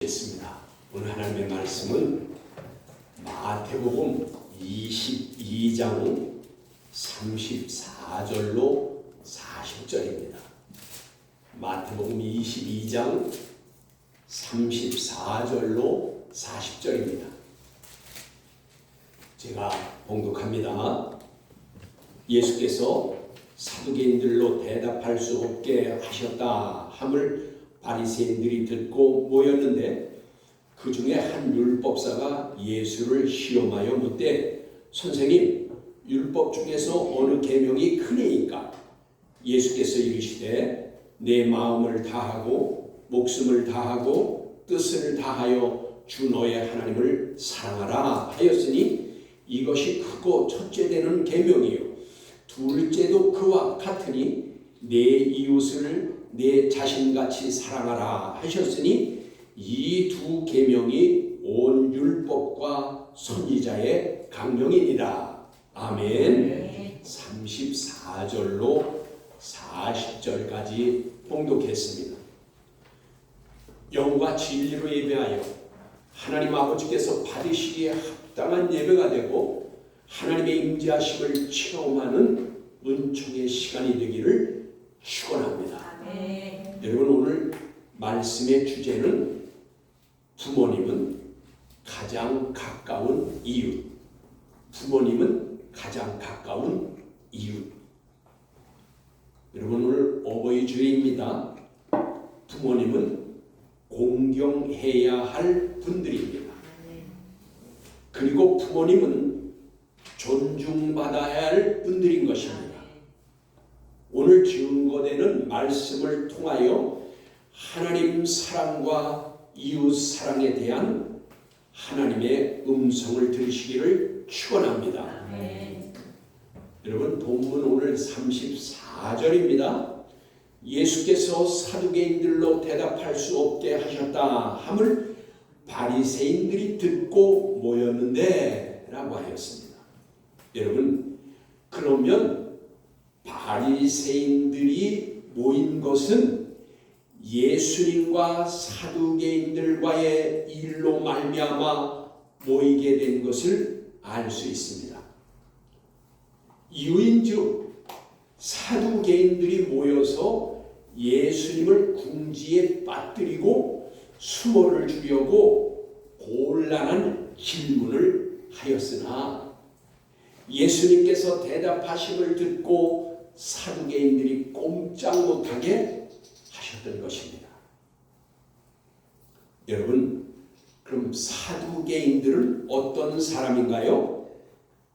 있습니다. 오늘 하나님의 말씀은 마태복음 22장 34절로 40절입니다. 마태복음 22장 34절로 40절입니다. 제가 봉독합니다. 예수께서 사두개인들로 대답할 수 없게 하셨다 함을 바리새인들이 듣고 모였는데 그 중에 한 율법사가 예수를 시험하여 묻되 선생님, 율법 중에서 어느 계명이 크니까? 예수께서 이르시되 내 마음을 다하고 목숨을 다하고 뜻을 다하여 주 너의 하나님을 사랑하라 하였으니 이것이 크고 첫째 되는 계명이요 둘째도 그와 같으니 내 이웃을 내 자신같이 사랑하라 하셨으니 이 두 계명이 온 율법과 선지자의 강령이니라. 아멘. 34절로 40절까지 봉독했습니다. 영과 진리로 예배하여 하나님 아버지께서 받으시기에 합당한 예배가 되고 하나님의 임재하심을 체험하는 은총의 시간이 되기를 축원합니다. 여러분, 오늘 말씀의 주제는 부모님은 가장 가까운 이웃. 부모님은 가장 가까운 이웃. 여러분, 오늘 어버이 주일입니다. 부모님은 공경해야 할 분들입니다. 그리고 부모님은 존중받아야 할 분들인 것입니다. 오늘 증거되는 말씀을 통하여 하나님 사랑과 이웃 사랑에 대한 하나님의 음성을 들으시기를 축원합니다. 여러분, 본문 오늘 34절입니다. 예수께서 사두개인들로 대답할 수 없게 하셨다 함을 바리새인들이 듣고 모였는데 라고 하였습니다. 여러분, 그러면 바리새인들이 모인 것은 예수님과 사두개인들과의 일로 말미암아 모이게 된 것을 알 수 있습니다. 이유인즉 사두개인들이 모여서 예수님을 궁지에 빠뜨리고 수모를 주려고 곤란한 질문을 하였으나 예수님께서 대답하심을 듣고 사두개인들이 꼼짝 못하게 하셨던 것입니다. 여러분, 그럼 사두개인들은 어떤 사람인가요?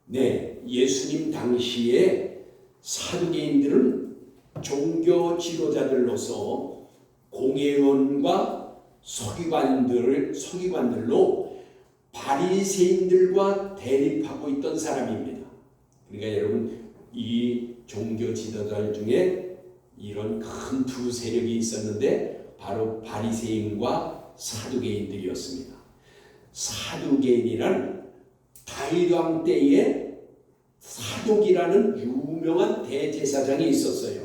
네, 예수님 당시에 사두개인들은 종교 지도자들로서 공회원과 서기관들로 바리새인들과 대립하고 있던 사람입니다. 그러니까 여러분, 이 종교 지도자들 중에 이런 큰 두 세력이 있었는데 바로 바리새인과 사두개인들이었습니다. 사두개인이란 다윗 왕 때에 사독이라는 유명한 대제사장이 있었어요.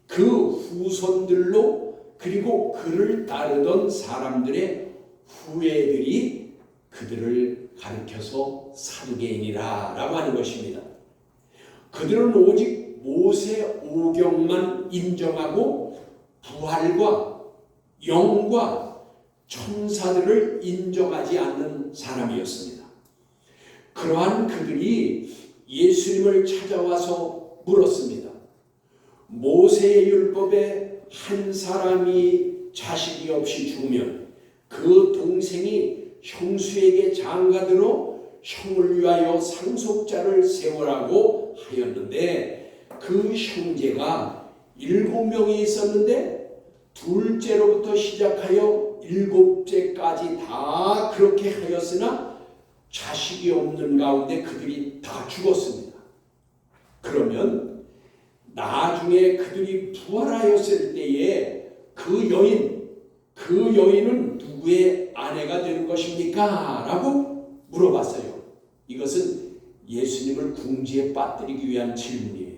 그 후손들로 그리고 그를 따르던 사람들의 후예들이 그들을 가리켜서 사두개인이라고 하는 것입니다. 그들은 오직 모세 오경만 인정하고 부활과 영과 천사들을 인정하지 않는 사람이었습니다. 그러한 그들이 예수님을 찾아와서 물었습니다. 모세의 율법에 한 사람이 자식이 없이 죽으면 그 동생이 형수에게 장가들어 형을 위하여 상속자를 세우라고 하였는데 그 형제가 7명이 있었는데 둘째로부터 시작하여 7째까지 다 그렇게 하였으나 자식이 없는 가운데 그들이 다 죽었습니다. 그러면 나중에 그들이 부활하였을 때에 그 여인은 누구의 아내가 되는 것입니까? 라고 물어봤어요. 이것은 예수님을 궁지에 빠뜨리기 위한 질문이에요.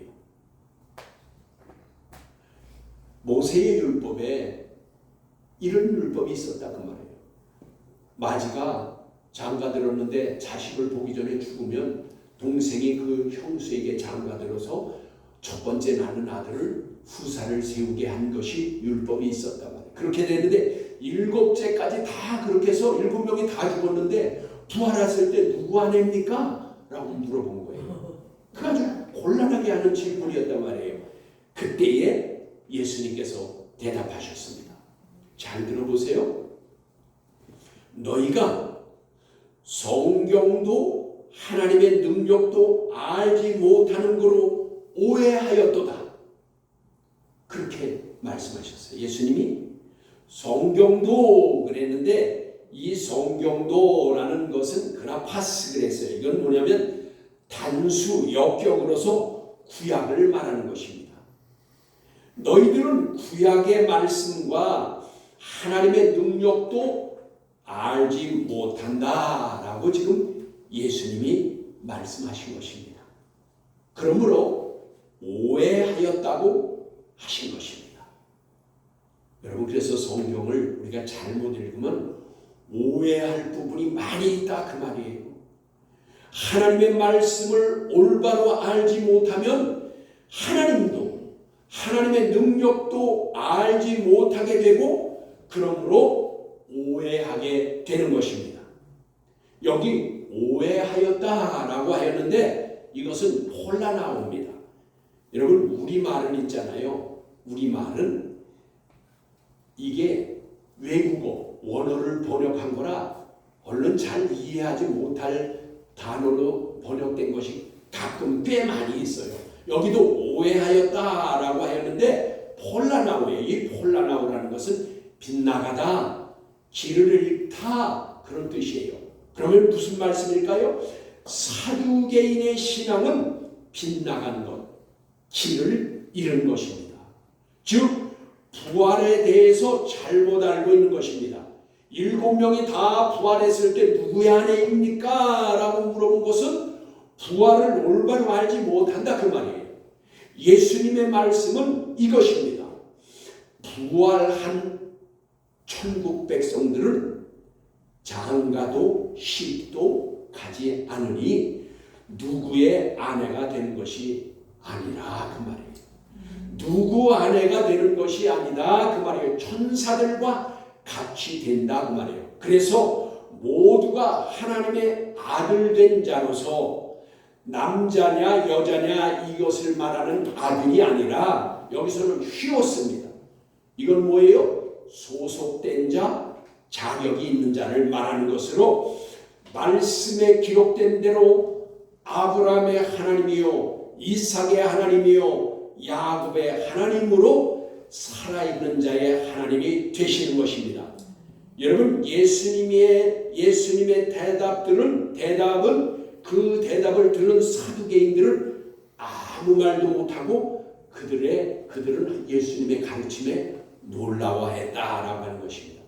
모세의 율법에 이런 율법이 있었다 그 말이에요. 마지가 장가들었는데 자식을 보기 전에 죽으면 동생이 그 형수에게 장가들어서 첫 번째 낳는 아들을 후사를 세우게 한 것이 율법이 있었단 말이에요. 그렇게 되는데 일곱째까지 다 그렇게 해서 7명이 다 죽었는데 부활했을 때 누구 아내입니까? 라고 물어본 거예요. 그 아주 곤란하게 하는 질문이었단 말이에요. 그때에 예수님께서 대답하셨습니다. 잘 들어보세요. 너희가 성경도 하나님의 능력도 알지 못하는 거로 오해하였도다. 그렇게 말씀하셨어요. 예수님이 성경도 그랬는데 이 성경도라는 것은 그라파스 그랬어요. 이건 뭐냐면 단수 역격으로서 구약을 말하는 것입니다. 너희들은 구약의 말씀과 하나님의 능력도 알지 못한다라고 지금 예수님이 말씀하신 것입니다. 그러므로 오해하였다고 하신 것입니다. 여러분, 그래서 성경을 우리가 잘못 읽으면 오해할 부분이 많이 있다 그 말이에요. 하나님의 말씀을 올바로 알지 못하면 하나님도 하나님의 능력도 알지 못하게 되고 그러므로 오해하게 되는 것입니다. 여기 오해하였다라고 하였는데 이것은 폴라나오입니다. 여러분, 우리말은 있잖아요. 우리말은 이게 외국어 원어를 번역한 거라 얼른 잘 이해하지 못할 단어로 번역된 것이 가끔 꽤 많이 있어요. 여기도 오해하였다라고 하였는데 폴라나오예요. 이 폴라나오라는 것은 빗나가다, 길을 잃다 그런 뜻이에요. 그러면 무슨 말씀일까요? 사두개인의 신앙은 빗나간 것, 길을 잃은 것입니다. 즉 부활에 대해서 잘못 알고 있는 것입니다. 7명이 다 부활했을 때 누구의 아내입니까? 라고 물어본 것은 부활을 올바로 알지 못한다 그 말이에요. 예수님의 말씀은 이것입니다. 부활한 천국 백성들은 장가도 시집도 가지 않으니 누구의 아내가 되는 것이 아니라 그 말이에요. 누구 아내가 되는 것이 아니다 그 말이에요. 천사들과 같이 된다 그 말이에요. 그래서 모두가 하나님의 아들 된 자로서 남자냐 여자냐 이것을 말하는 아들이 아니라 여기서는 휘었습니다. 이건 뭐예요? 소속된 자, 자격이 있는 자를 말하는 것으로 말씀에 기록된 대로 아브라함의 하나님이요 이삭의 하나님이요 야곱의 하나님으로 살아있는 자의 하나님이 되시는 것입니다. 여러분, 예수님의 대답은 그 대답을 들은 사두개인들은 아무 말도 못하고 그들은 예수님의 가르침에 놀라워했다라고 하는 것입니다.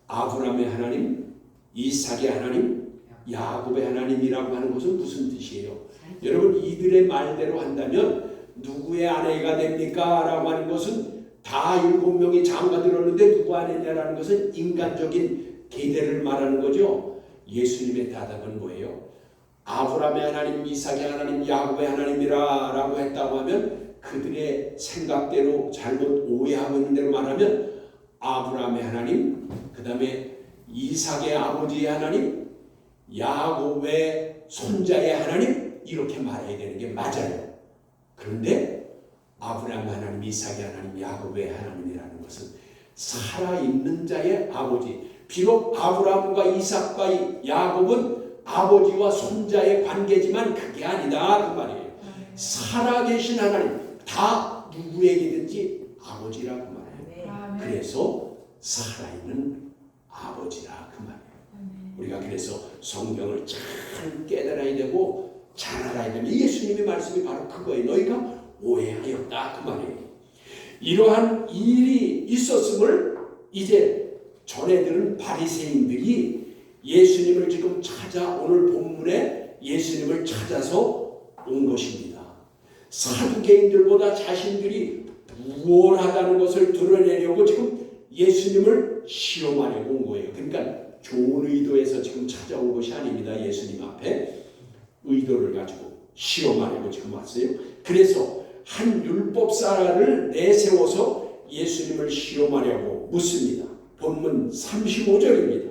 아브라함의 하나님, 이삭의 하나님, 야곱의 하나님이라고 하는 것은 무슨 뜻이에요? 여러분, 이들의 말대로 한다면 누구의 아내가 됩니까? 라고 하는 것은 다 7명이 장가들었는데 누구 아내냐라는 것은 인간적인 계대를 말하는 거죠. 예수님의 대답은 뭐예요? 아브라함의 하나님, 이삭의 하나님, 야곱의 하나님이라 라고 했다고 하면 그들의 생각대로 잘못 오해하고 있는 대로 말하면 아브라함의 하나님, 그 다음에 이삭의 아버지의 하나님, 야곱의 손자의 하나님 이렇게 말해야 되는 게 맞아요. 그런데 아브라함 하나님, 이삭의 하나님, 야곱의 하나님이라는 것은 살아있는 자의 아버지. 비록 아브라함과 이삭과 야곱은 아버지와 손자의 관계지만 그게 아니다 그 말이에요. 살아계신 하나님, 다 누구에게든지 아버지라 그 말이에요. 그래서 살아있는 아버지라 그 말이에요. 우리가 그래서 성경을 잘 깨달아야 되고 잘 알아야 되는 예수님의 말씀이 바로 그거예요. 너희가 오해하였다 그 말이에요. 이러한 일이 있었음을 이제 전에 들은 바리새인들이 예수님을 지금 오늘 본문에 예수님을 찾아서 온 것입니다. 사두개인들보다 자신들이 우월하다는 것을 드러내려고 지금 예수님을 시험하려고 온 거예요. 그러니까 좋은 의도에서 지금 찾아온 것이 아닙니다. 예수님 앞에 의도를 가지고 시험하려고 지금 왔어요. 그래서 한 율법사를 내세워서 예수님을 시험하려고 묻습니다. 본문 35절입니다.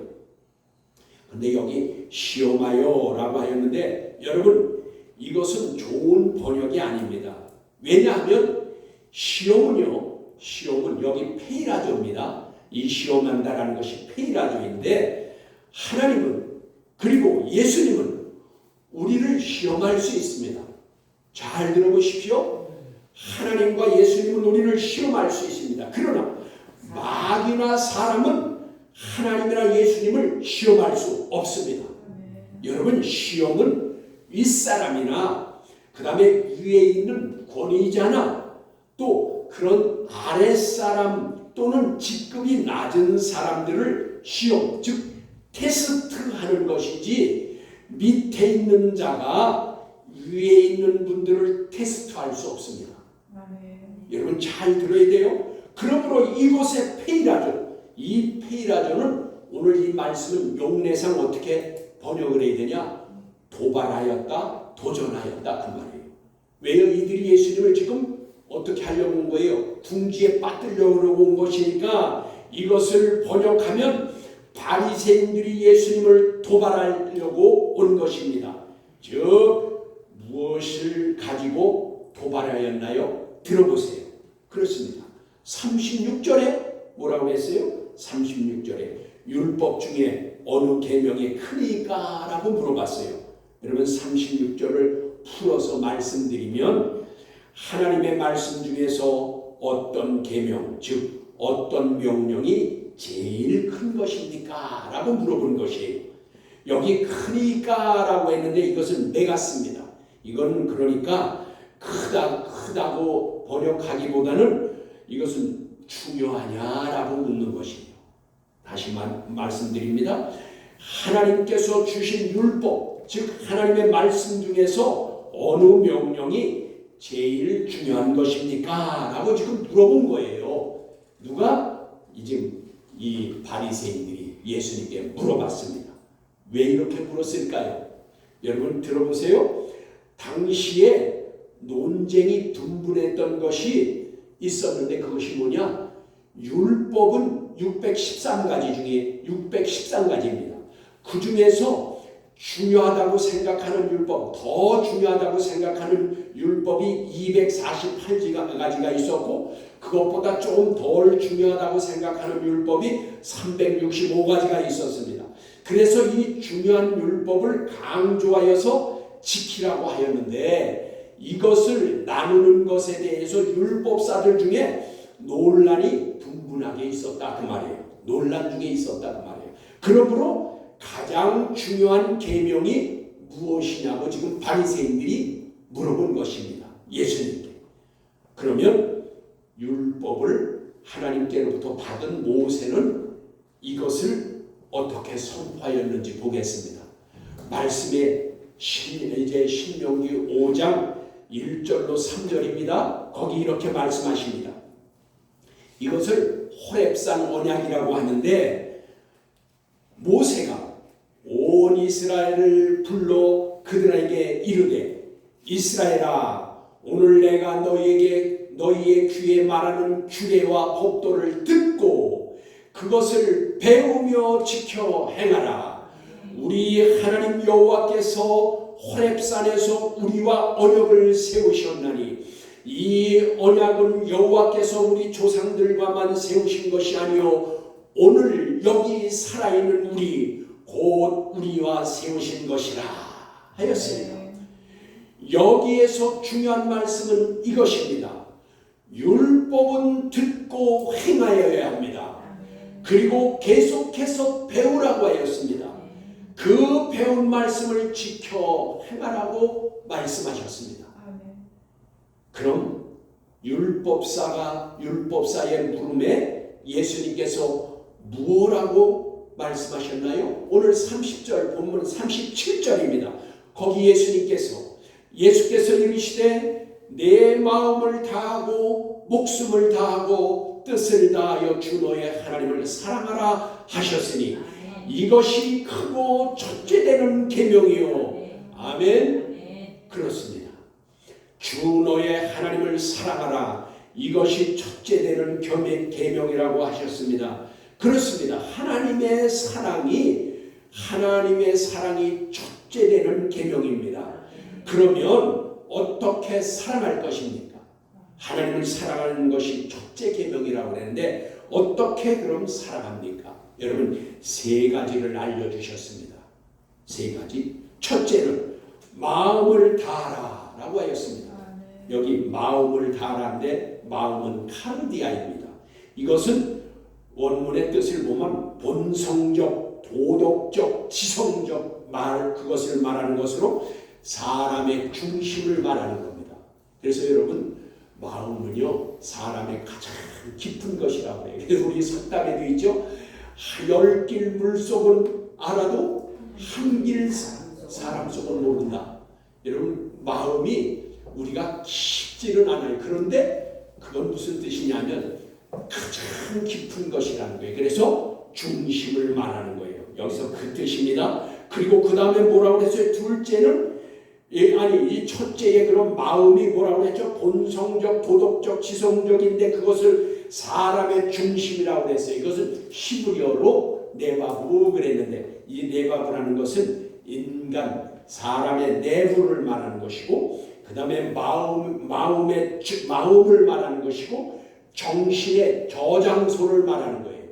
근데 여기 시험하여 라고 하였는데 여러분 이것은 좋은 번역이 아닙니다. 왜냐하면 시험은 여기 페이라조입니다. 이 시험한다라는 것이 페이라조인데 하나님은 그리고 예수님은 우리를 시험할 수 있습니다. 잘 들어보십시오. 하나님과 예수님은 우리를 시험할 수 있습니다. 그러나 마귀나 사람은 하나님이나 예수님을 시험할 수 없습니다. 여러분 시험은 윗사람이나 그 다음에 위에 있는 권위자나 또 그런 아랫사람 또는 직급이 낮은 사람들을 시험 즉 테스트하는 것이지 밑에 있는 자가 위에 있는 분들을 테스트할 수 없습니다. 여러분 잘 들어야 돼요. 그러므로 이곳의 페이라조 이 페이라조는 오늘 이 말씀은 용례상 어떻게 번역을 해야 되냐? 도발하였다, 도전하였다 그 말이에요. 왜요? 이들이 예수님을 지금 어떻게 하려고 온 거예요? 궁지에 빠뜨려고 온 것이니까 이것을 번역하면 바리새인들이 예수님을 도발하려고 온 것입니다. 즉 무엇을 가지고 도발하였나요? 들어보세요. 그렇습니다. 36절에 뭐라고 했어요? 36절에 율법 중에 어느 계명이 크니까? 라고 물어봤어요. 여러분 36절을 풀어서 말씀드리면 하나님의 말씀 중에서 어떤 계명 즉 어떤 명령이 제일 큰 것입니까? 라고 물어본 것이에요. 여기 크니까 라고 했는데 이것은 메가스입니다. 이건 그러니까 크다고 번역하기보다는 이것은 중요하냐라고 묻는 것이에요. 다시 말씀드립니다. 하나님께서 주신 율법, 즉 하나님의 말씀 중에서 어느 명령이 제일 중요한 것입니까? 라고 지금 물어본 거예요. 누가? 이제 이 바리새인들이 예수님께 물어봤습니다. 왜 이렇게 물었을까요? 여러분 들어보세요. 당시에 논쟁이 분분했던 것이 있었는데 그것이 뭐냐? 율법은 613가지 중에 613가지입니다. 그 중에서 중요하다고 생각하는 율법, 더 중요하다고 생각하는 율법이 248가지가 있었고 그것보다 조금 덜 중요하다고 생각하는 율법이 365가지가 있었습니다. 그래서 이 중요한 율법을 강조하여서 지키라고 하였는데 이것을 나누는 것에 대해서 율법사들 중에 논란이 분분하게 있었다 그 말이에요. 논란 중에 있었다 그 말이에요. 그러므로 가장 중요한 계명이 무엇이냐고 지금 바리새인들이 물어본 것입니다. 예수님께. 그러면 율법을 하나님께로부터 받은 모세는 이것을 어떻게 선포하였는지 보겠습니다. 말씀에 이제 신명기 5장 1절로 3절입니다. 거기 이렇게 말씀하십니다. 이것을 호렙산 언약이라고 하는데 모세가 온 이스라엘을 불러 그들에게 이르되 이스라엘아 오늘 내가 너희의 귀에 말하는 규례와 법도를 듣고 그것을 배우며 지켜 행하라. 우리 하나님 여호와께서 호렙산에서 우리와 언약을 세우셨나니 이 언약은 여호와께서 우리 조상들과만 세우신 것이 아니요 오늘 여기 살아있는 우리 곧 우리와 세우신 것이라 하였습니다. 여기에서 중요한 말씀은 이것입니다. 율법은 듣고 행하여야 합니다. 그리고 계속해서 배우라고 하였습니다. 그 배운 말씀을 지켜 행하라고 말씀하셨습니다. 그럼 율법사의 물음에 예수님께서 무엇라고 말씀하셨나요? 오늘 30절 본문 37절입니다. 거기 예수께서 이르시되 내 마음을 다하고 목숨을 다하고 뜻을 다하여 주 너의 하나님을 사랑하라 하셨으니 이것이 크고 첫째 되는 계명이요. 아멘. 그렇습니다. 주 너의 하나님을 사랑하라. 이것이 첫째 되는 계명이라고 하셨습니다. 그렇습니다. 하나님의 사랑이 첫째 되는 계명입니다. 그러면 어떻게 사랑할 것입니까? 하나님을 사랑하는 것이 첫째 계명이라고 그랬는데 어떻게 그럼 사랑합니까? 여러분 세 가지를 알려주셨습니다. 세 가지. 첫째는 마음을 다하라 라고 하였습니다. 여기 마음을 다하라인데 마음은 카르디아입니다. 이것은 원문의 뜻을 보면 본성적, 도덕적, 지성적 그것을 말하는 것으로 사람의 중심을 말하는 겁니다. 그래서 여러분 마음은요 사람의 가장 깊은 것이라고 해요. 그래서 우리 석답에도 있죠. 10길 물속은 알아도 한 길 사람 속은 모른다. 여러분 마음이 우리가 깊지는 않아요. 그런데 그건 무슨 뜻이냐면 가장 깊은 것이라는 거예요. 그래서 중심을 말하는 거예요. 여기서 그 뜻입니다. 그리고 그 다음에 뭐라고 했어요? 둘째는 이 첫째의 그런 마음이 뭐라고 했죠? 본성적, 도덕적, 지성적인데 그것을 사람의 중심이라고 했어요. 이것은 히브리어로 네바브 그랬는데 이 네바브라는 것은 인간, 사람의 내부를 말하는 것이고 그 다음에 마음을 말하는 것이고 정신의 저장소를 말하는 거예요.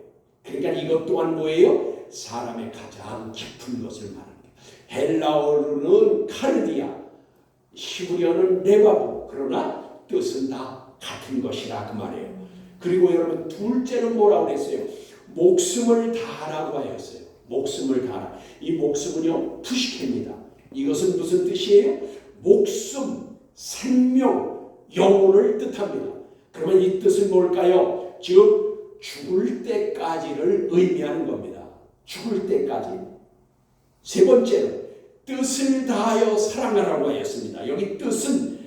그러니까 이것 또한 뭐예요? 사람의 가장 깊은 것을 말하는 거예요. 헬라어로는 카르디아, 히브리어는 네바브. 그러나 뜻은 다 같은 것이라 그 말이에요. 그리고 여러분 둘째는 뭐라고 했어요? 목숨을 다하라고 하였어요. 목숨을 다하라. 이 목숨은요 푸시케입니다. 이것은 무슨 뜻이에요? 목숨, 생명, 영혼을 뜻합니다. 그러면 이 뜻은 뭘까요? 즉 죽을 때까지를 의미하는 겁니다. 죽을 때까지. 세 번째는 뜻을 다하여 사랑하라고 하였습니다. 여기 뜻은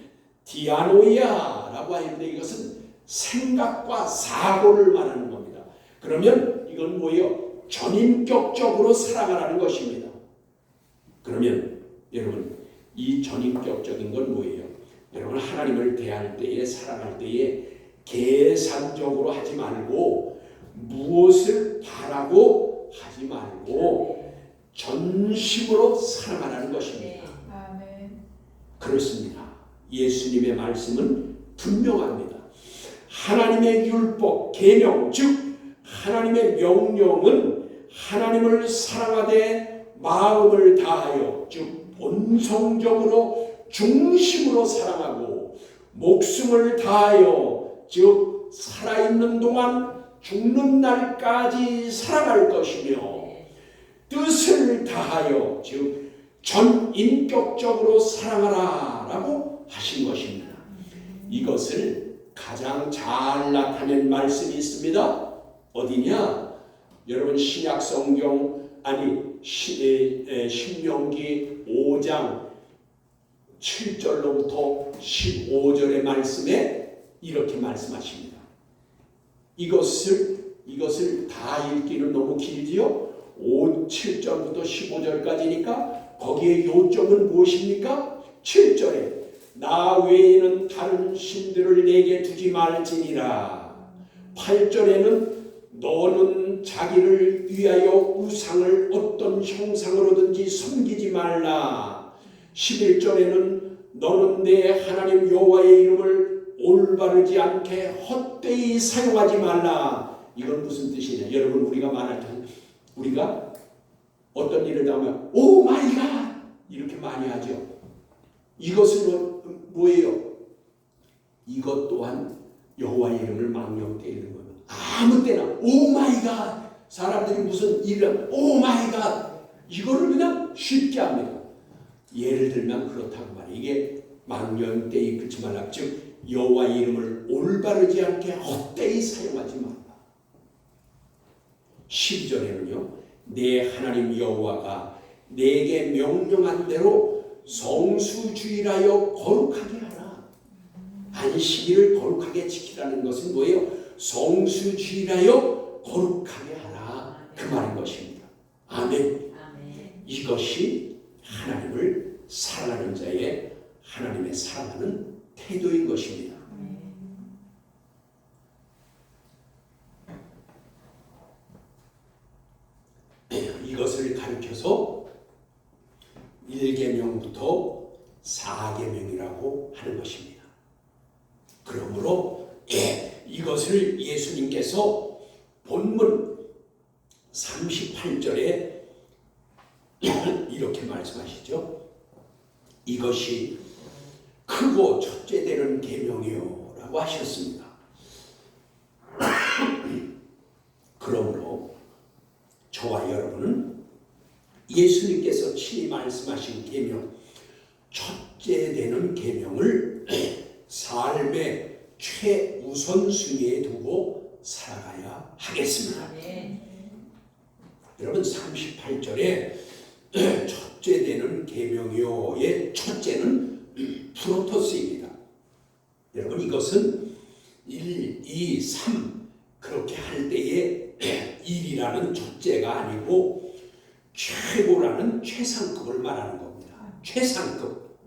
디아노이아라고 하는데 이것은 생각과 사고를 말하는 겁니다. 그러면 이건 뭐예요? 전인격적으로 사랑하라는 것입니다. 그러면 여러분 이 전인격적인 건 뭐예요? 여러분 하나님을 대할 때에 사랑할 때에 계산적으로 하지 말고 무엇을 바라고 하지 말고 전심으로 사랑하라는 것입니다. 그렇습니다. 예수님의 말씀은 분명합니다. 하나님의 율법, 계명, 즉 하나님의 명령은 하나님을 사랑하되 마음을 다하여 즉 본성적으로 중심으로 사랑하고 목숨을 다하여 즉 살아있는 동안 죽는 날까지 사랑할 것이며 뜻을 다하여 즉 전인격적으로 사랑하라 라고 하신 것입니다. 이것을 가장 잘 나타낸 말씀이 있습니다. 어디냐? 여러분 신약 성경 신명기 5장 7절로부터 15절의 말씀에 이렇게 말씀하십니다. 이것을 다 읽기는 너무 길지요. 7절부터 15절까지니까 거기에 요점은 무엇입니까? 7절에 나 외에는 다른 신들을 내게 두지 말지니라. 8절에는 너는 자기를 위하여 우상을 어떤 형상으로든지 섬기지 말라. 11절에는 너는 내 하나님 여호와의 이름을 올바르지 않게 헛되이 사용하지 말라. 이건 무슨 뜻이냐? 여러분 우리가 말할 때 우리가 어떤 일을 당하면 오 마이 갓 이렇게 많이 하죠. 이것은 뭐예요? 이것 또한 여호와의 이름을 망령되이는 겁니다. 아무 때나 오 마이 갓 사람들이 무슨 일을 하면 오 마이 갓 이거를 그냥 쉽게 합니다. 예를 들면 그렇다고 말이에요. 이게 망령되이 그치 말라. 즉 여호와의 이름을 올바르지 않게 헛되이 사용하지 말라. 12절에는요. 내 하나님 여호와가 내게 명령한 대로 성수주일하여 거룩하게 하라. 안식일을 거룩하게 지키라는 것은 뭐예요? 성수주일하여 거룩하게 하라. 그 말인 것입니다. 아멘. 이것이 하나님을 사랑하는 자의 하나님의 사랑하는 태도인 것입니다. 이것을 가르쳐서 1계명부터 4계명이라고 하는 것입니다. 그러므로 이것을 예수님께서 본문 38절에 이렇게 말씀하시죠. 이것이 크고 첫째 되는 계명이요 라고 하셨습니다. 그러므로 저와 여러분은 예수님께서 친히 말씀하신 계명, 첫째 되는 계명을 삶의 최우선순위에 두고 살아가야 하겠습니다. 여러분 38절에 첫째 되는 계명이요의 첫째는 프로토스입니다. 여러분 이것은 1, 2, 3 그렇게 할 때에 1이라는 첫째가 아니고 최고라는 최상급을 말하는 겁니다. 최상급.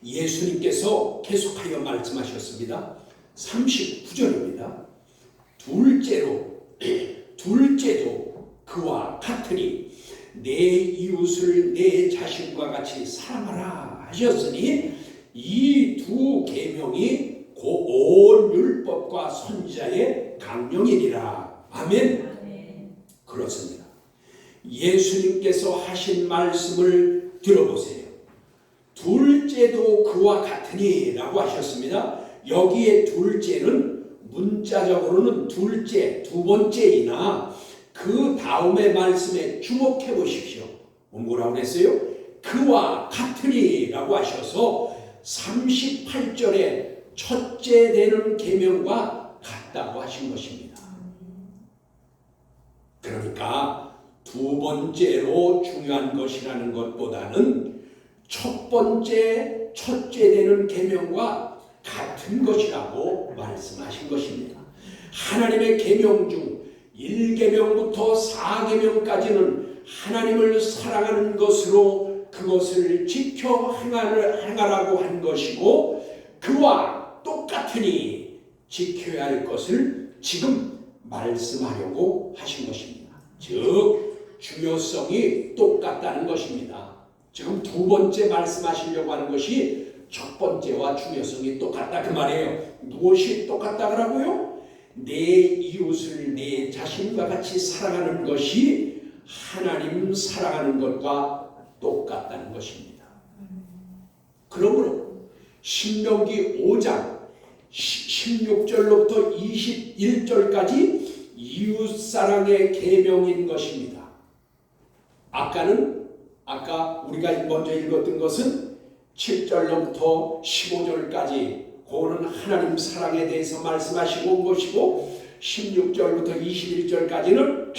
예수님께서 계속하여 말씀하셨습니다. 39절입니다. 둘째도 그와 같으니 내 이웃을 내 자신과 같이 사랑하라 하셨으니 이 두 계명이 온 율법과 선지자의 강령이니라. 아멘. 그렇습니다. 예수님께서 하신 말씀을 들어보세요. 둘째도 그와 같으니 라고 하셨습니다. 여기에 둘째는 문자적으로는 둘째, 두 번째이나 그 다음의 말씀에 주목해 보십시오. 뭐라고 했어요? 그와 같으니 라고 하셔서 38절에 첫째 되는 계명과 같다고 하신 것입니다. 그러니까 두 번째로 중요한 것이라는 것보다는 첫째 되는 계명과 같은 것이라고 말씀하신 것입니다. 하나님의 계명 중 1계명부터 4계명까지는 하나님을 사랑하는 것으로 그것을 지켜 행하라고 한 것이고 그와 똑같으니 지켜야 할 것을 지금 말씀하려고 하신 것입니다. 즉 중요성이 똑같다는 것입니다. 지금 두 번째 말씀하시려고 하는 것이 첫 번째와 중요성이 똑같다 그 말이에요. 무엇이 똑같다 그러고요? 내 이웃을 내 자신과 같이 사랑하는 것이 하나님 사랑하는 것과 똑같다는 것입니다. 그러므로 신명기 5장 16절로부터 21절까지 이웃사랑의 계명인 것입니다. 아까 우리가 먼저 읽었던 것은 7절로부터 15절까지 그거는 하나님 사랑에 대해서 말씀하시고 온 것이고 16절부터 21절까지는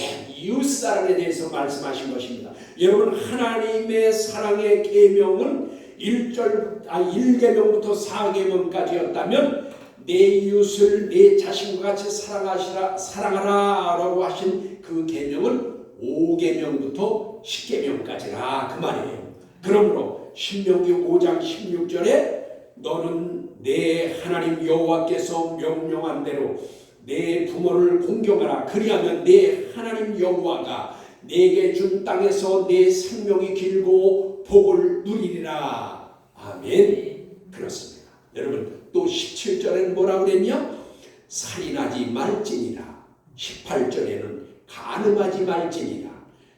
이웃사랑에 대해서 말씀하신 것입니다. 여러분 하나님의 사랑의 계명은 1계명부터 4계명까지였다면 내 이웃을 내 자신과 같이 사랑하라 라고 하신 그 계명은 5계명부터 10계명까지라 그 말이에요. 그러므로 신명기 5장 16절에 너는 내 하나님 여호와께서 명령한 대로 내 부모를 공경하라. 그리하면 내 하나님 여호와가 내게 준 땅에서 내 생명이 길고 복을 누리리라. 아멘. 그렇습니다. 여러분 또 17절에는 뭐라고 그랬냐? 살인하지 말지니라. 18절에는 간음하지 말지니라.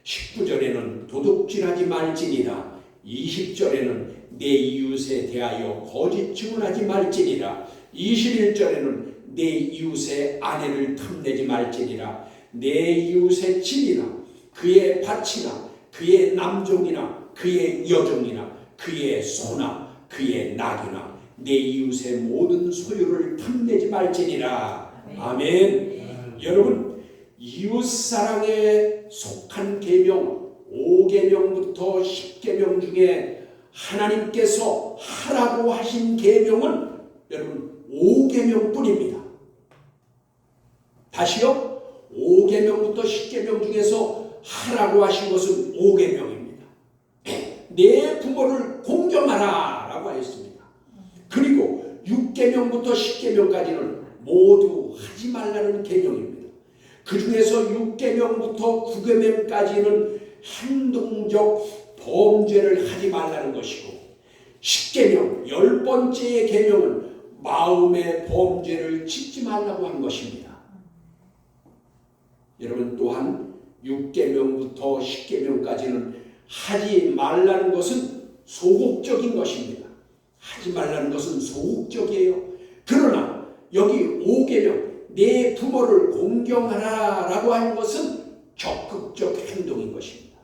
19절에는 도둑질하지 말지니라. 20절에는 내 이웃에 대하여 거짓 증언하지 말지니라. 21절에는 내 이웃의 아내를 탐내지 말지니라. 내 이웃의 집이나 그의 밭이나 그의 남종이나 그의 여종이나 그의 소나 그의 낙이나 내 이웃의 모든 소유를 탐내지 말지니라. 아멘. 여러분 이웃사랑에 속한 계명 5계명부터 10계명 중에 하나님께서 하라고 하신 계명은 여러분 5계명뿐입니다. 다시요. 5계명부터 10계명 중에서 하라고 하신 것은 5계명입니다. 내 부모를 공경하라 라고 하였습니다. 그리고 6계명부터 10계명까지는 모두 하지 말라는 계명입니다. 그 중에서 6계명부터 9계명까지는 행동적 범죄를 하지 말라는 것이고 10계명 10번째의 계명은 마음의 범죄를 짓지 말라고 한 것입니다. 여러분 또한 6계명부터 10계명까지는 하지 말라는 것은 소극적인 것입니다. 하지 말라는 것은 소극적이에요. 그러나 여기 5계명 내 부모를 공경하라 라고 하는 것은 적극적 행동인 것입니다.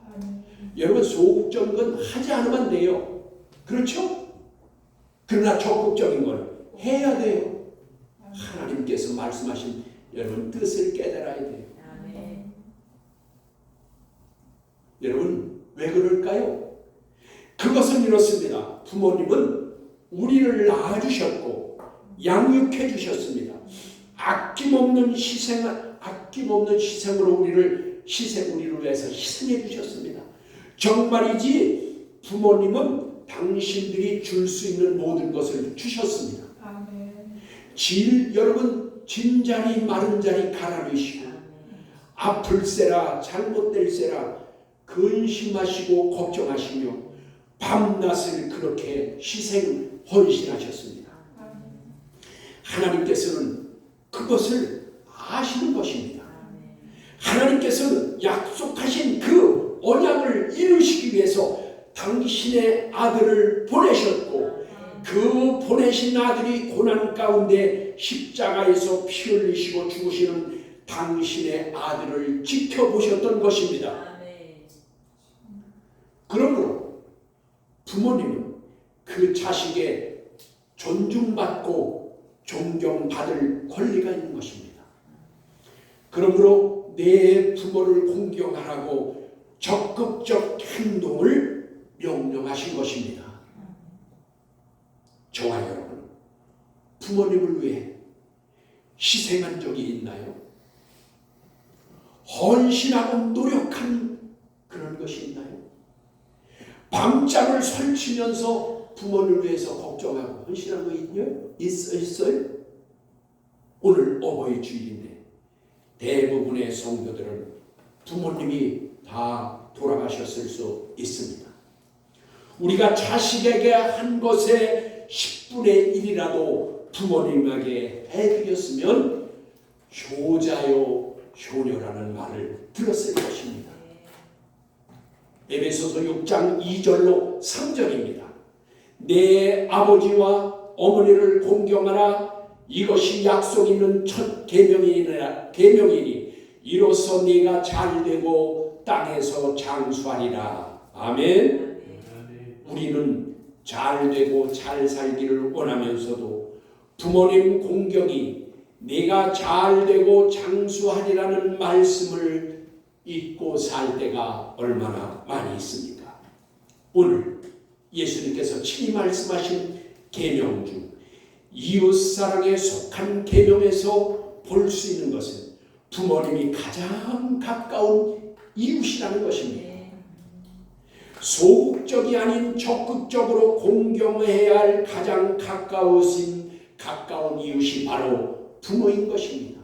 여러분 소극적인 건 하지 않으면 돼요. 그렇죠? 그러나 적극적인 건 해야 돼요. 하나님께서 말씀하신 여러분 뜻을 깨달아야 돼요. 여러분 왜 그럴까요? 그것은 이렇습니다. 부모님은 우리를 낳아주셨고 양육해 주셨습니다. 아낌없는 희생으로 우리를 위해서 희생해 주셨습니다. 정말이지 부모님은 당신들이 줄 수 있는 모든 것을 주셨습니다. 여러분 진자리 마른 자리 갈아주시고 아플세라 잘못될세라 근심하시고 걱정하시며 밤낮을 그렇게 헌신하셨습니다. 하나님께서는 그것을 아시는 것입니다. 하나님께서는 약속하신 그 언약을 이루시기 위해서 당신의 아들을 보내셨고 그 보내신 아들이 고난 가운데 십자가에서 피 흘리시고 죽으시는 당신의 아들을 지켜보셨던 것입니다. 그러므로 부모님은 그 자식의 존중받고 존경받을 권리가 있는 것입니다. 그러므로 내 부모를 공경하라고 적극적 행동을 명령하신 것입니다. 저와 여러분, 부모님을 위해 희생한 적이 있나요? 헌신하고 노력한 그런 것이 있나요? 밤잠을 설치면서 부모를 위해서 걱정하고 헌신한 거 있어요? 오늘 어버이 주일인데 대부분의 성도들은 부모님이 다 돌아가셨을 수 있습니다. 우리가 자식에게 한 것의 10분의 1이라도 부모님에게 해드렸으면 효자요 효녀라는 말을 들었을 것입니다. 에베소서 6장 2절로 3절입니다. 내 아버지와 어머니를 공경하라. 이것이 약속 있는 첫 계명이니 이로써 네가 잘되고 땅에서 장수하리라. 아멘. 우리는 잘되고 잘 살기를 원하면서도 부모님 공경이 네가 잘되고 장수하리라는 말씀을 잊고 살 때가 얼마나 많이 있습니까? 오늘 예수님께서 친히 말씀하신 계명 중 이웃사랑에 속한 계명에서 볼 수 있는 것은 부모님이 가장 가까운 이웃이라는 것입니다. 소극적이 아닌 적극적으로 공경해야 할 가장 가까운 이웃이 바로 부모인 것입니다.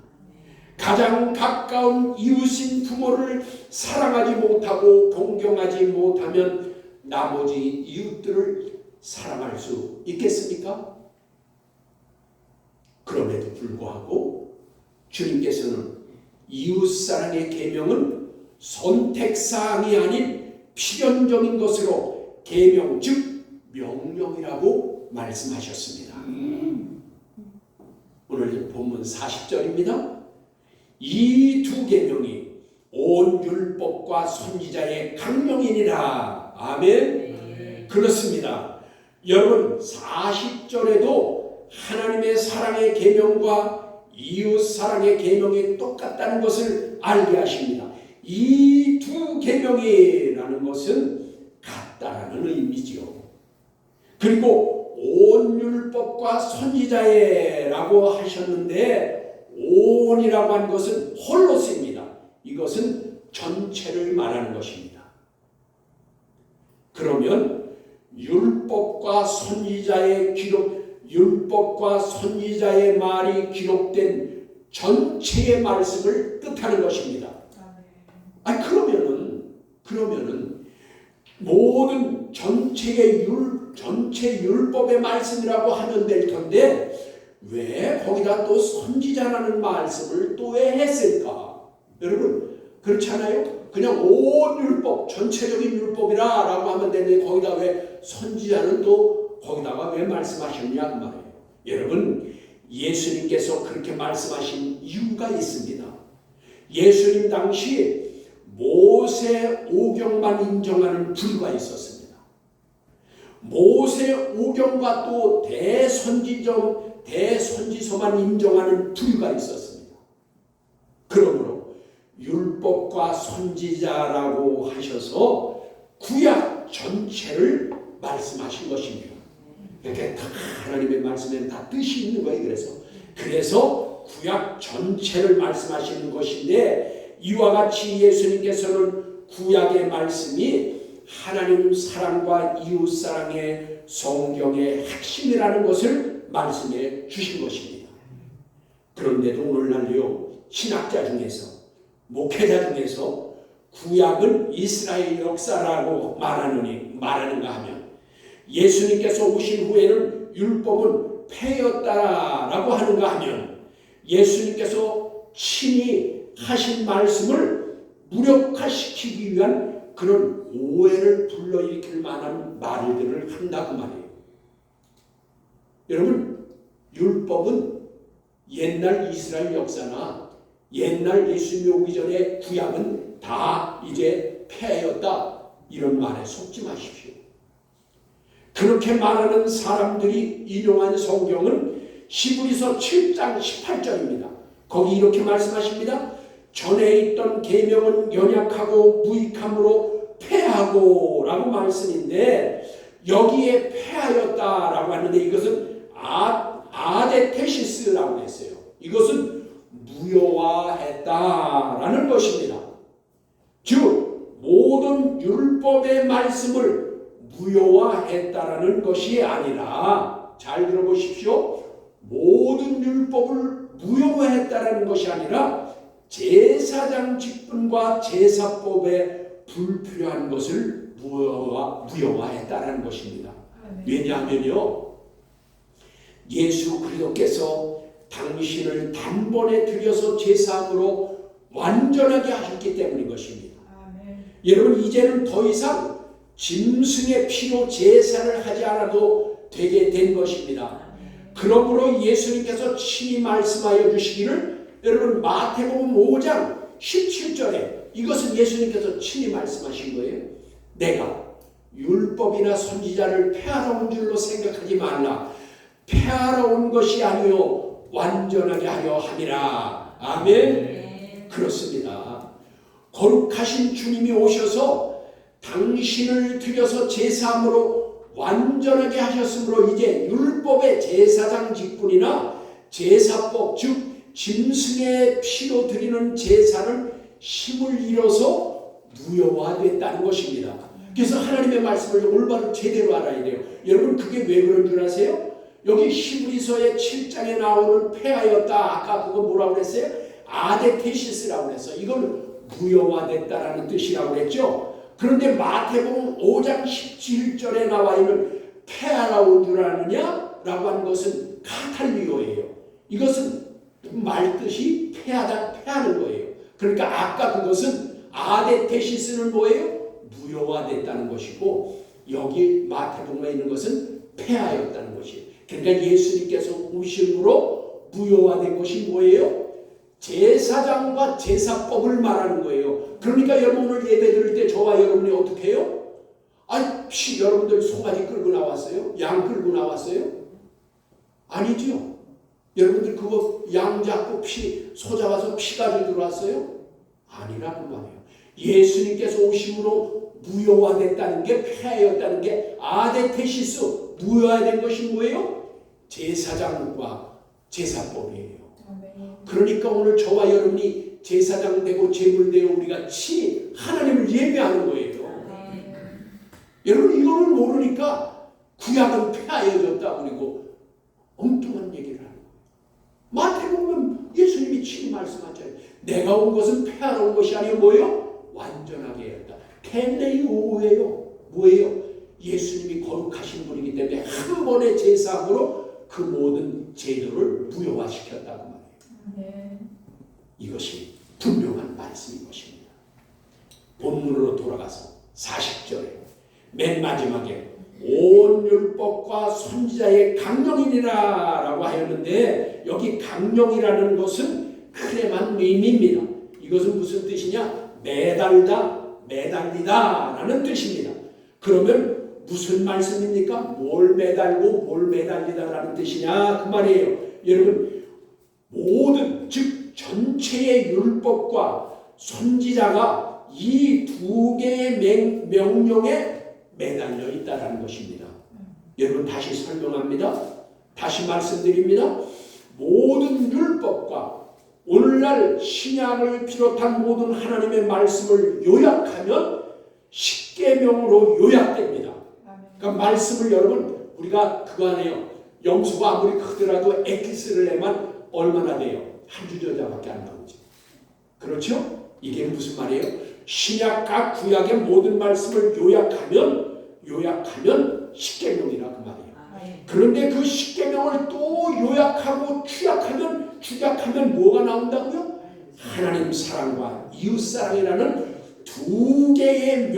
가장 가까운 이웃인 부모를 사랑하지 못하고 공경하지 못하면 나머지 이웃들을 사랑할 수 있겠습니까? 그럼에도 불구하고 주님께서는 이웃사랑의 계명은 선택사항이 아닌 필연적인 것으로 계명 즉 명령이라고 말씀하셨습니다. 오늘 본문 40절입니다. 이 두 계명이 온 율법과 선지자의 강령이니라. 아멘. 그렇습니다. 여러분 40절에도 하나님의 사랑의 계명과 이웃 사랑의 계명이 똑같다는 것을 알게 하십니다. 이 두 계명이라는 것은 같다라는 의미지요. 그리고 온 율법과 선지자의라고 하셨는데 온이라고 하는 것은 홀로스입니다. 이것은 전체를 말하는 것입니다. 그러면 율법과 선지자의 말이 기록된 전체의 말씀을 뜻하는 것입니다. 그러면은 모든 전체 율법의 말씀이라고 하면 될 텐데 왜 거기다 또 선지자라는 말씀을 또 왜 했을까? 여러분 그렇잖아요. 그냥 온 율법, 전체적인 율법이라고 하면 되는데 거기다 왜 선지자는 또 거기다가 왜 말씀하셨냐 그 말이에요. 여러분 예수님께서 그렇게 말씀하신 이유가 있습니다. 예수님 당시 모세 오경만 인정하는 부류가 있었습니다. 모세 오경과 또 대선지서만 인정하는 부류가 있었습니다. 그러므로 율법과 선지자라고 하셔서 구약 전체를 말씀하신 것입니다. 이렇게 다 하나님의 말씀에는 다 뜻이 있는 거예요. 그래서 구약 전체를 말씀하시는 것인데 이와 같이 예수님께서는 구약의 말씀이 하나님 사랑과 이웃 사랑의 성경의 핵심이라는 것을 말씀해 주신 것입니다. 그런데도 오늘날요 신학자 중에서 목회자 중에서 구약은 이스라엘 역사라고 말하는가 하면 예수님께서 오신 후에는 율법은 폐였다라고 하는가 하면 예수님께서 친히 하신 말씀을 무력화시키기 위한 그런 오해를 불러일으킬 만한 말들을 한다고 말이에요. 여러분 율법은 옛날 이스라엘 역사나 옛날 예수님이 오기 전에 구약은 다 이제 폐하였다 이런 말에 속지 마십시오. 그렇게 말하는 사람들이 인용한 성경은 히브리서 7장 18절입니다. 거기 이렇게 말씀하십니다. 전에 있던 계명은 연약하고 무익함으로 폐하고 라고 말씀인데 여기에 폐하였다라고 하는데 이것은 아데테시스라고 했어요. 이것은 무효화했다라는 것입니다. 즉 모든 율법의 말씀을 무효화했다라는 것이 아니라 잘 들어보십시오. 모든 율법을 무효화했다라는 것이 아니라 제사장 직분과 제사법에 불필요한 것을 무효화했다라는 것입니다. 왜냐하면요 예수 그리스도께서 당신을 단번에 들여서 제사함으로 완전하게 하셨기 때문인 것입니다. 여러분 이제는 더 이상 짐승의 피로 제사를 하지 않아도 되게 된 것입니다. 그러므로 예수님께서 친히 말씀하여 주시기를 여러분 마태복음 5장 17절에 이것은 예수님께서 친히 말씀하신 거예요. 내가 율법이나 선지자를 폐하러 온 줄로 생각하지 말라. 폐하러 온 것이 아니요 완전하게 하려 함이라. 아멘. 그렇습니다. 거룩하신 주님이 오셔서 당신을 들여서 제사함으로 완전하게 하셨으므로 이제 율법의 제사장 직분이나 제사법 즉 짐승의 피로 드리는 제사는 힘을 잃어서 무효화됐다는 것입니다. 그래서 하나님의 말씀을 올바로 제대로 알아야 돼요. 여러분 그게 왜 그런 줄 아세요? 여기 히브리서의 7장에 나오는 폐하였다 아까 그거 뭐라고 그랬어요? 아데테시스라고 그랬어요. 이건 무효화됐다라는 뜻이라고 그랬죠. 그런데 마태복음 5장 17절에 나와 있는 폐하라 온 줄 아느냐? 라고 하는 것은 카탈리오예요. 이것은 말뜻이 폐하는 거예요. 그러니까 아까 그것은 아데테시스는 뭐예요? 무효화됐다는 것이고 여기 마태복음에 있는 것은 폐하였다는 것이에요. 그러니까 예수님께서 오심으로 무효화된 것이 뭐예요? 제사장과 제사법을 말하는 거예요. 그러니까 여러분 오늘 예배 드릴 때 저와 여러분이 어떻게 해요? 여러분들 송아지 끌고 나왔어요? 양 끌고 나왔어요? 아니죠. 여러분들 그거 양 잡고 소 잡아서 피 가지고 들어왔어요? 아니라고 말이에요. 예수님께서 오심으로 무효화됐다는 게 폐하였다는 게 아데테시스 무효화된 것이 뭐예요? 제사장과 제사법이에요. 그러니까 오늘 저와 여러분이 제사장 되고 제물 되어 우리가 친히 하나님을 예배하는 거예요. 여러분 이거를 모르니까 구약은 폐하여졌다 그리고 엉뚱한 얘기를 하는 거예요. 마태복음 예수님이 친히 말씀하셨잖아요. 내가 온 것은 폐하러 온 것이 아니고 뭐예요? 완전하게 했다. 텔레오예요. 뭐예요? 예수님이 거룩하신 분이기 때문에 한 번의 제사함으로 그 모든 제도를 무효화시켰다고 말해요. 네. 이것이 분명한 말씀인 것입니다. 본문으로 돌아가서 40절에 맨 마지막에 온 율법과 선지자의 강령이니라 라고 하였는데, 여기 강령이라는 것은 크레만 의미입니다. 이것은 무슨 뜻이냐? 매달다, 매달리다 라는 뜻입니다. 그러면 무슨 말씀입니까? 뭘 매달고 뭘 매달리다 라는 뜻이냐 그 말이에요. 여러분, 모든 즉 전체의 율법과 선지자가 이 두 개의 명령에 매달려 있다는 것입니다. 여러분, 다시 설명합니다. 다시 말씀드립니다. 모든 율법과 오늘날 신약을 비롯한 모든 하나님의 말씀을 요약하면 십계명으로 요약됩니다. 그러니까 말씀을 여러분, 우리가 그거 하네요. 염소가 아무리 크더라도 엑기스를 내면 얼마나 돼요? 한 주저자밖에 안 나오죠. 그렇죠? 이게 무슨 말이에요? 신약과 구약의 모든 말씀을 요약하면 십계명이라 그 말이에요. 그런데 그 십계명을 또 요약하고 축약하면 뭐가 나온다고요? 하나님 사랑과 이웃 사랑이라는 두 개의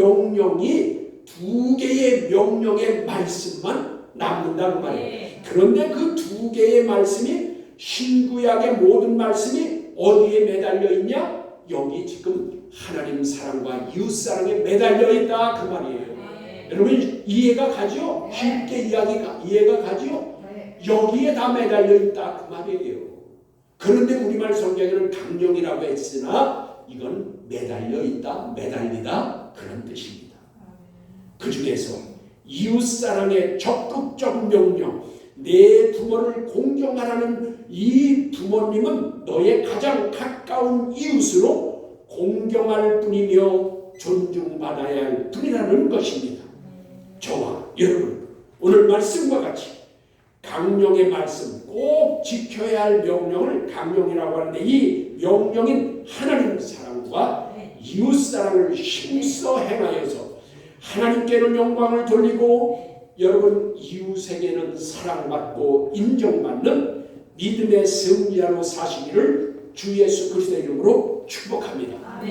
명령의 말씀만 남는다 그 말이에요. 그런데 그 두 개의 말씀이, 신구약의 모든 말씀이 어디에 매달려 있냐? 여기 지금 하나님 사랑과 이웃 사랑에 매달려 있다 그 말이에요. 여러분, 이해가 가죠? 쉽게 이해가 가죠? 여기에 다 매달려 있다 그 말이에요. 그런데 우리말 성경에는 강령이라고 했으나 이건 매달려 있다, 매달리다 그런 뜻입니다. 그 중에서 이웃 사랑의 적극적 명령, 내 부모를 공경하라는 이 부모님은 너의 가장 가까운 이웃으로 공경할 뿐이며 존중받아야 할 뿐이라는 것입니다. 저와 여러분, 오늘 말씀과 같이 강령의 말씀, 꼭 지켜야 할 명령을 강령이라고 하는데, 이 명령인 하나님 사랑과 이웃 사랑을 힘써 행하여서 하나님께는 영광을 돌리고 여러분 이웃에게는 사랑받고 인정받는 믿음의 승리자로 사시기를 주 예수 그리스도의 이름으로 축복합니다.